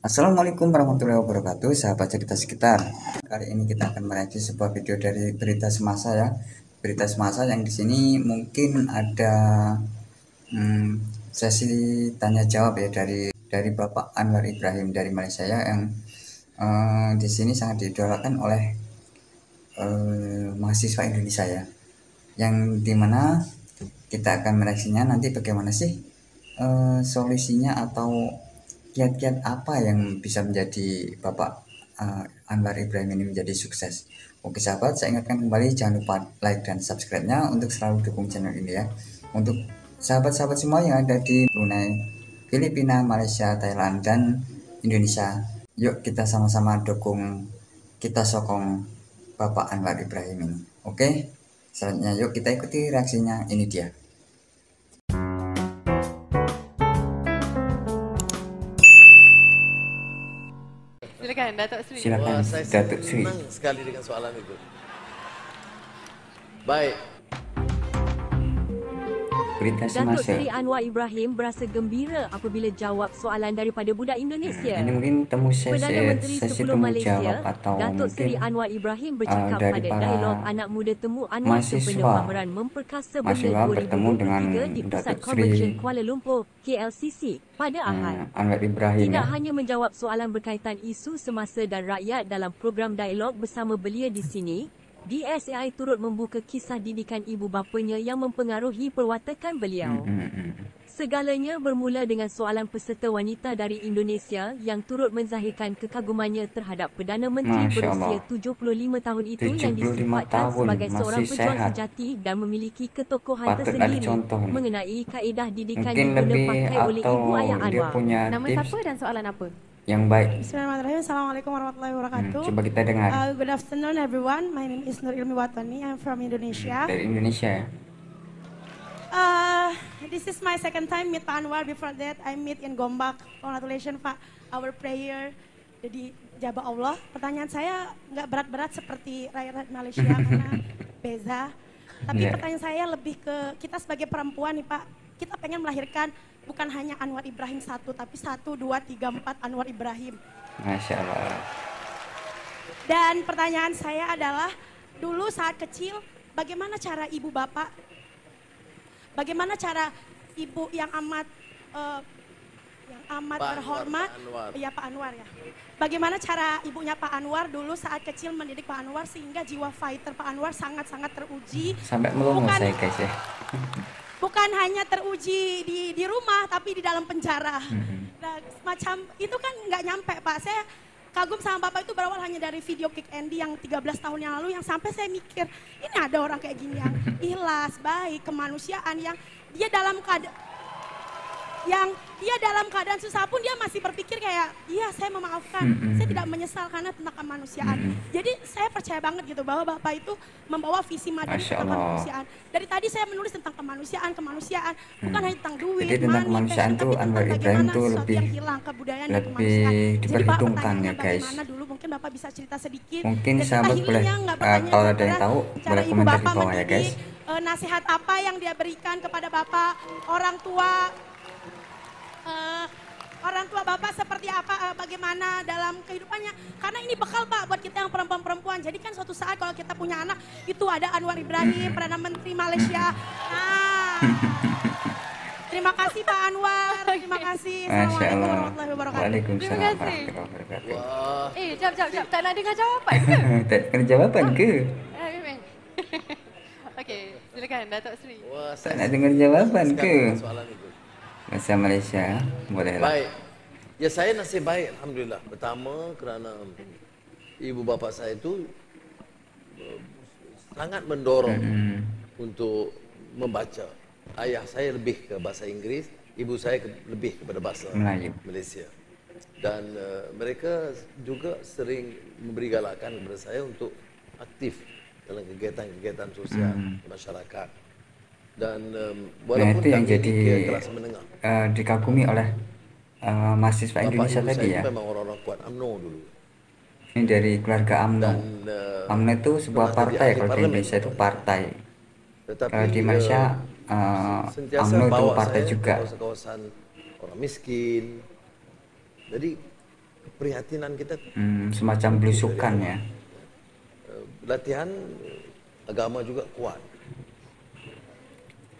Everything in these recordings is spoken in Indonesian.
Assalamualaikum warahmatullahi wabarakatuh, sahabat cerita sekitar. Kali ini kita akan mereaksi sebuah video dari berita semasa ya. Berita semasa yang di sini mungkin ada sesi tanya jawab ya dari Bapak Anwar Ibrahim dari Malaysia ya, yang di sini sangat diidolakan oleh mahasiswa Indonesia ya. Yang dimana kita akan mereaksinya nanti bagaimana sih solusinya atau kiat-kiat apa yang bisa menjadi Bapak Anwar Ibrahim ini menjadi sukses. Oke sahabat, saya ingatkan kembali jangan lupa like dan subscribe-nya untuk selalu dukung channel ini ya. Untuk sahabat-sahabat semua yang ada di Brunei, Filipina, Malaysia, Thailand, dan Indonesia, yuk kita sama-sama dukung, kita sokong Bapak Anwar Ibrahim ini. Oke, selanjutnya yuk kita ikuti reaksinya, ini dia. Silakan Datuk Sri. Silakan Saya Datuk Sri. senang sekali dengan soalan itu. Baik. Berita Datuk semasa. Seri Anwar Ibrahim berasa gembira apabila jawab soalan daripada budak Indonesia. Ini mungkin temu Perdana Menteri sesi 10 temu Malaysia, jawab atau Datuk mungkin Seri Anwar Ibrahim bercakap dari pada para dialog anak muda temu Anwar sempena mahasiswa. pameran Memperkasa Mahasiswa Benda bertemu dengan 2023 di Pusat Datuk Sri Convention Kuala Lumpur, KLCC, pada Ahad. Anwar Ibrahim Tidak ya. hanya menjawab soalan berkaitan isu semasa dan rakyat dalam program dialog bersama belia di sini, DSAI turut membuka kisah didikan ibu bapanya yang mempengaruhi perwatakan beliau. Segalanya bermula dengan soalan peserta wanita dari Indonesia yang turut menzahirkan kekagumannya terhadap Perdana Menteri Masya berusia Allah. 75 tahun itu yang 75 disifatkan tahun, sebagai seorang masih pejuang sehat. sejati dan memiliki ketokohan Patut ada tersendiri contoh nih. mengenai kaedah didikan Mungkin diguna lebih pakai oleh atau ibu ayah dia Anwar. punya Nama tips siapa dan soalan apa? yang baik. Bismillahirrahmanirrahim. Assalamualaikum warahmatullahi wabarakatuh. Coba kita dengar Good afternoon everyone. My name is Nur Ilmi Watani. I'm from Indonesia. dari Indonesia ya. This is my second time meet Pak Anwar. Before that, I meet in Gombak. Congratulations Pak. Our prayer jadi jabah Allah. Pertanyaan saya nggak berat-berat seperti rakyat Malaysia karena beza. Tapi Yeah. pertanyaan saya lebih ke kita sebagai perempuan nih Pak. Kita pengen melahirkan bukan hanya Anwar Ibrahim satu, tapi 1, 2, 3, 4 Anwar Ibrahim. Masya Allah. Dan pertanyaan saya adalah, dulu saat kecil, bagaimana cara ibu bapak, bagaimana cara ibu yang amat Pak terhormat, Anwar. ya Pak Anwar ya. Bagaimana cara ibunya Pak Anwar dulu saat kecil mendidik Pak Anwar sehingga jiwa fighter Pak Anwar sangat-sangat teruji. Sampai melongo Bukan- saya guys ya. Bukan hanya teruji di rumah, tapi di dalam penjara. Nah, semacam itu kan nggak nyampe Pak. Saya kagum sama Bapak itu berawal hanya dari video Kick Andy yang 13 tahun yang lalu, yang sampai saya mikir, ini ada orang kayak gini yang ikhlas, baik, kemanusiaan, yang dia dalam keadaan susah pun dia masih berpikir kayak, iya saya memaafkan, saya tidak menyesal karena tentang kemanusiaan. Jadi saya percaya banget gitu bahwa Bapak itu membawa visi madani Masya tentang Allah. kemanusiaan. Dari tadi saya menulis tentang kemanusiaan, bukan hanya tentang duit, Jadi tentang money, kemanusiaan passion, tuh tapi tentang Anwar Ibrahim bagaimana tuh sesuatu lebih yang hilang, kebudayaan dan lebih kemanusiaan. Jadi Pak, diperhitungkan pertanyaannya ya, guys. bagaimana dulu, mungkin Bapak bisa cerita sedikit. Mungkin Dan kita sahabat boleh, healingnya nggak bertanya kalau ada yang kepada tahu, cara boleh ibu komentar di Bapak bawah ya, guys. mendidik, nasihat apa yang dia berikan kepada Bapak, orang tua Bapak seperti apa, bagaimana dalam kehidupannya. Karena ini bekal Pak buat kita yang perempuan-perempuan. Jadi kan suatu saat kalau kita punya anak, itu ada Anwar Ibrahim, Perdana Menteri Malaysia. Nah, terima kasih Pak Anwar, terima kasih. Masya Assalamualaikum Allah. warahmatullahi wabarakatuh. Waalaikumsalam Terima kasih. warahmatullahi wabarakatuh. Wah, Jap. Tak nak dengar jawapan ke? Tak kena jawapan ke? Okey, silakan Datuk Sri. wah, Tak saya nak dengar jawapan senang ke? dengan soalan itu. Bahasa Malaysia, boleh lah. Baik. Ya saya nasib baik alhamdulillah. Pertama kerana ibu bapa saya itu sangat mendorong untuk membaca. Ayah saya lebih ke bahasa Inggeris, ibu saya lebih kepada bahasa Melayu. Malaysia. Dan mereka juga sering memberi galakan kepada saya untuk aktif dalam kegiatan-kegiatan sosial masyarakat. Dan Nah walaupun itu yang kami jadi di kelas menengah, dikagumi oleh mahasiswa bapak Indonesia ibu tadi saya ya. itu memang orang-orang kuat UMNO dulu. Ini dari keluarga UMNO. Dan UMNO itu sebuah pernah jadi partai, ahli kalau di parlemen. Indonesia itu partai. Tetapi Kalau di Malaysia sentiasa UMNO itu bawa partai saya juga. ke kawasan-kawasan orang miskin. Jadi keprihatinan kita. Semacam belusukan ya. Latihan agama juga kuat.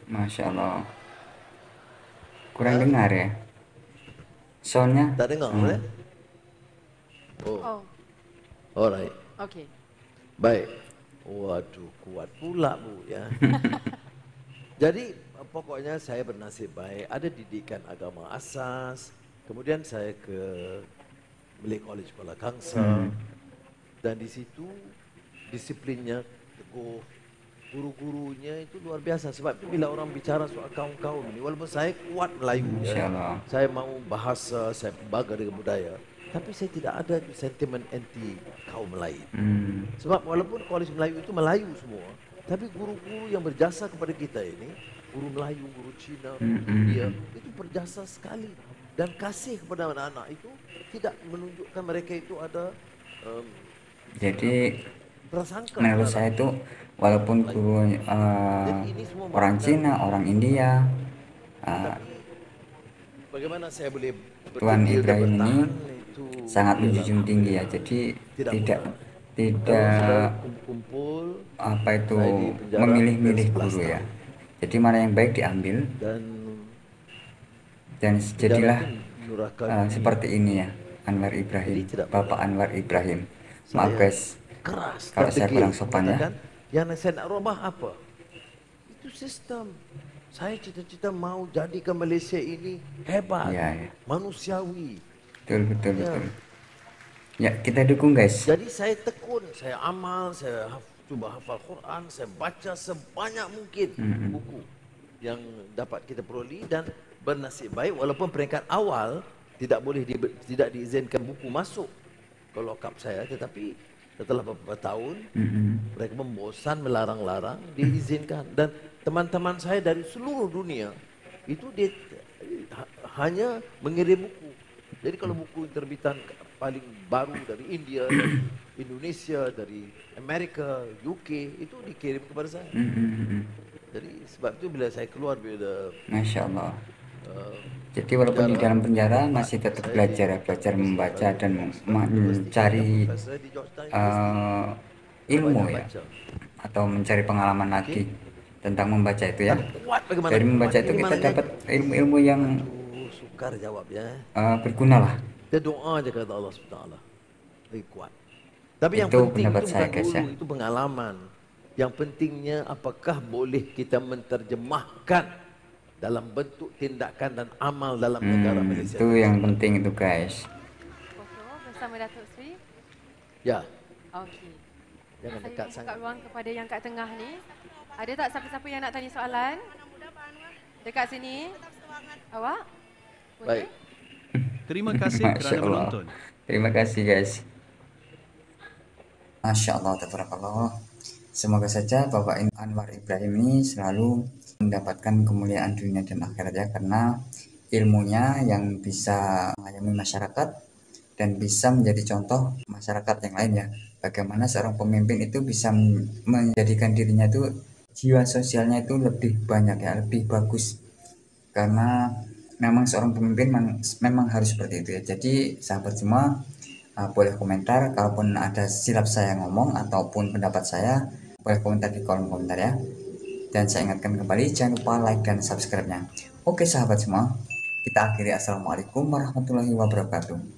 Masya Allah. Kurang dengar ya. Soundnya. Tak dengar eh? Oh, Oh, alright. okey. Baik. Waduh, kuat pula Bu ya. Jadi pokoknya saya bernasib baik, ada didikan agama asas, kemudian saya ke Malay College Kuala Kangsar, dan di situ disiplinnya teguh, guru-gurunya itu luar biasa. Sebab itu bila orang bicara soal kaum-kaum ini, walaupun saya kuat Melayu ya, InsyaAllah. saya mau bahasa, saya bangga dengan budaya, tapi saya tidak ada sentimen anti kaum lain. Sebab walaupun Kolej Melayu itu Melayu semua, tapi guru-guru yang berjasa kepada kita ini, guru Melayu, guru Cina, India, itu berjasa sekali. Dan kasih kepada anak-anak itu tidak menunjukkan mereka itu ada Jadi prasangka. menurut saya itu walaupun guru orang Cina, orang India, Bagaimana saya boleh Tuan berdiri dan Ibrahim ini bertahan itu sangat ialah menjunjung tinggi ya. Jadi Tidak tidak Kalau saudara kumpul apa itu saya di penjara memilih-milih 11 guru ya. tahun. Jadi mana yang baik diambil dan jadilah menyurahkan seperti ini ya. Anwar Ibrahim, Jadi tidak Bapak Anwar Ibrahim. Maaf saya guys, keras kalau saya strategi kurang sopan ya. mengatakan, yang saya nak rubah apa? Itu sistem. Saya cita-cita mau jadikan Malaysia ini hebat, Ya, ya. manusiawi. Betul. Ya. Ya, kita dukung guys. Jadi saya tekun, saya amal, saya cuba hafal Quran, saya baca sebanyak mungkin buku yang dapat kita peroleh, dan bernasib baik walaupun peringkat awal tidak diizinkan buku masuk ke lock-up saya, tetapi setelah beberapa tahun mereka membosan melarang-larang, diizinkan. Dan teman-teman saya dari seluruh dunia itu hanya mengirim buku. Jadi kalau buku terbitan paling baru dari India, dari Indonesia, dari Amerika, UK, itu dikirim kepada saya. Jadi sebab itu bila saya keluar bila Masya Allah. Jadi walaupun di dalam penjara masih tetap belajar ya, belajar membaca dan mencari ilmu ya, atau mencari pengalaman lagi tentang membaca itu ya. Dari membaca itu kita dapat ilmu-ilmu yang sukar jawab ya. Berguna lah. Kita doa aja kata Allah SWT. Lagi kuat. Tapi yang Itu penting pendapat itu saya, bukan guys, dulu, ya. itu pengalaman. Yang pentingnya apakah boleh kita menterjemahkan dalam bentuk tindakan dan amal dalam negara Malaysia. Itu yang penting itu guys. Foto bersama Datuk Seri. Ya, Okey. jangan Saya dekat buka sangat. ruang kepada yang kat tengah ni. Ada tak siapa-siapa yang nak tanya soalan? Dekat sini. Awak? Boleh? Baik. Terima kasih Masya kerana Allah. menonton. Terima kasih guys. Masya Allah, tabarakallah. Semoga saja Bapak Anwar Ibrahim ini selalu mendapatkan kemuliaan dunia dan akhirat ya, karena ilmunya yang bisa mengayomi masyarakat dan bisa menjadi contoh masyarakat yang lain ya. Bagaimana seorang pemimpin itu bisa menjadikan dirinya itu jiwa sosialnya itu lebih banyak ya, lebih bagus. Karena memang seorang pemimpin memang harus seperti itu ya. Jadi sahabat semua boleh komentar kalaupun ada silap saya ngomong ataupun pendapat saya, boleh komentar di kolom komentar ya. Dan saya ingatkan kembali, jangan lupa like dan subscribe-nya. Oke sahabat semua, kita akhiri. Assalamualaikum warahmatullahi wabarakatuh.